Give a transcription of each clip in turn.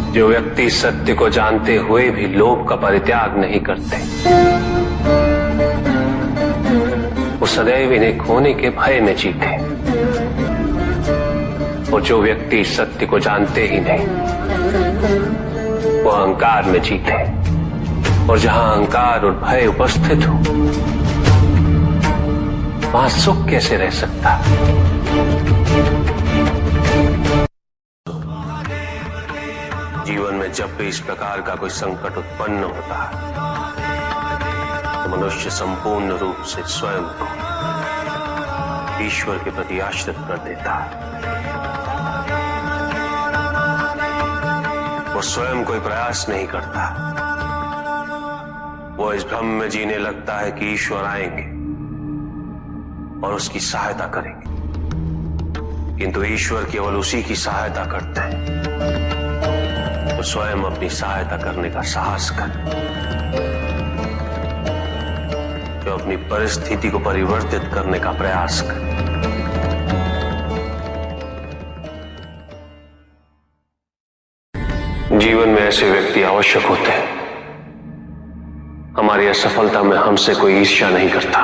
जो व्यक्ति सत्य को जानते हुए भी लोभ का परित्याग नहीं करते, वो सदैव इन्हें खोने के भय में जीते। और जो व्यक्ति सत्य को जानते ही नहीं, वो अहंकार में जीते। और जहां अहंकार और भय उपस्थित हो, वहां सुख कैसे रह सकता? जीवन में जब भी इस प्रकार का कोई संकट उत्पन्न होता है, तो मनुष्य संपूर्ण रूप से स्वयं को ईश्वर के प्रति आश्रित कर देता है। वो स्वयं कोई प्रयास नहीं करता। वो इस भ्रम में जीने लगता है कि ईश्वर आएंगे और उसकी सहायता करेंगे, किंतु ईश्वर केवल उसी की सहायता करते हैं तो स्वयं अपनी सहायता करने का साहस करे, जो अपनी परिस्थिति को परिवर्तित करने का प्रयास करे। जीवन में ऐसे व्यक्ति आवश्यक होते हैं। हमारी असफलता में हमसे कोई ईर्ष्या नहीं करता,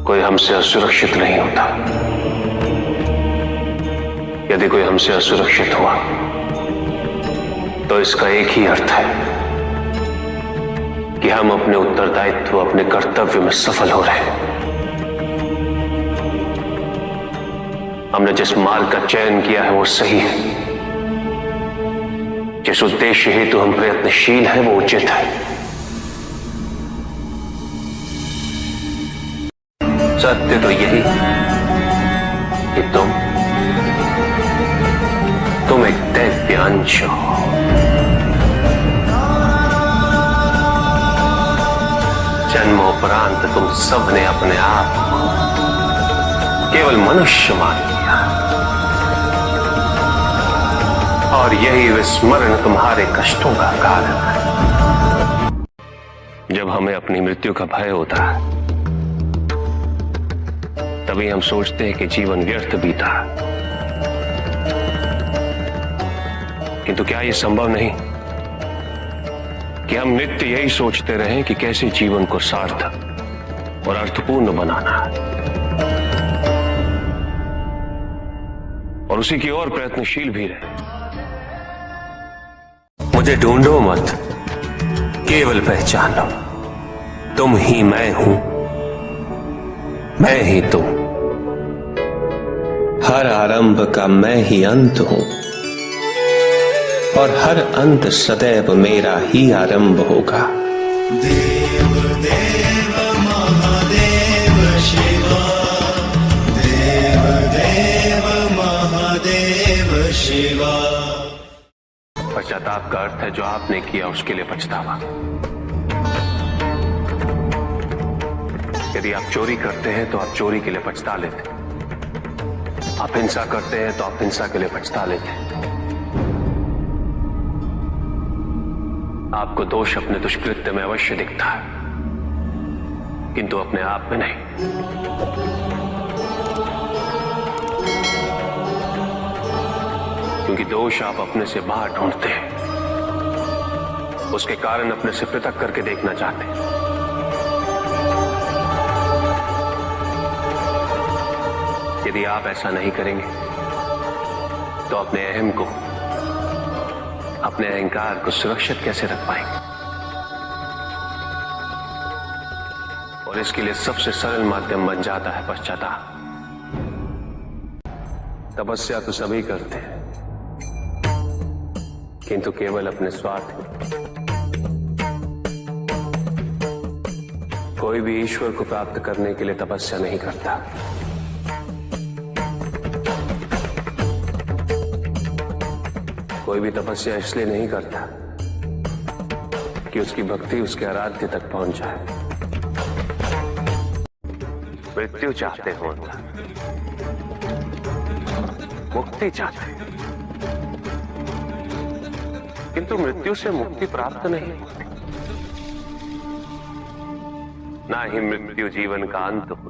कोई हमसे असुरक्षित नहीं होता। यदि कोई हमसे असुरक्षित हुआ तो इसका एक ही अर्थ है कि हम अपने उत्तरदायित्व, अपने कर्तव्य में सफल हो रहे हैं। हमने जिस मार्ग का चयन किया है वो सही है। जिस उद्देश्य हेतु हम प्रयत्नशील हैं वो उचित है। सत्य तो यही कि तुम एक दैव्यांश हो। जन्मोपरांत तुम सबने अपने आप को केवल मनुष्य मान लिया, और यही विस्मरण तुम्हारे कष्टों का कारण है। जब हमें अपनी मृत्यु का भय होता है, तभी हम सोचते हैं कि जीवन व्यर्थ बीता। किंतु क्या यह संभव नहीं कि हम नित्य यही सोचते रहें कि कैसे जीवन को सार्थक और अर्थपूर्ण बनाना है, और उसी की ओर प्रयत्नशील भी रहे। मुझे ढूंढो मत, केवल पहचानो, तुम ही मैं हूं, मैं ही तुम। हर आरंभ का मैं ही अंत हूं, और हर अंत सदैव मेरा ही आरंभ होगा। देव देव महादेव शिवा, देव देव महादेव शिवा। पश्चाताप का अर्थ है जो आपने किया उसके लिए पछतावा। यदि आप चोरी करते हैं तो आप चोरी के लिए पछता लेते, आप हिंसा करते हैं तो आप हिंसा के लिए पछता लेते। आपको दोष अपने दुष्कृत्य में अवश्य दिखता है, किंतु अपने आप में नहीं। क्योंकि दोष आप अपने से बाहर ढूंढते हैं, उसके कारण अपने से पृथक करके देखना चाहते हैं। यदि आप ऐसा नहीं करेंगे तो अपने अहम को, अपने अहंकार को सुरक्षित कैसे रख पाएंगे? और इसके लिए सबसे सरल माध्यम बन जाता है पश्चाताप। तपस्या तो सभी करते हैं, किंतु केवल अपने स्वार्थ में। कोई भी ईश्वर को प्राप्त करने के लिए तपस्या नहीं करता। कोई भी तपस्या इसलिए नहीं करता कि उसकी भक्ति उसके आराध्य तक पहुंच जाए। मृत्यु चाहते हो, मुक्ति चाहते, किंतु मृत्यु से मुक्ति प्राप्त नहीं। ना ही मृत्यु जीवन का अंत हो,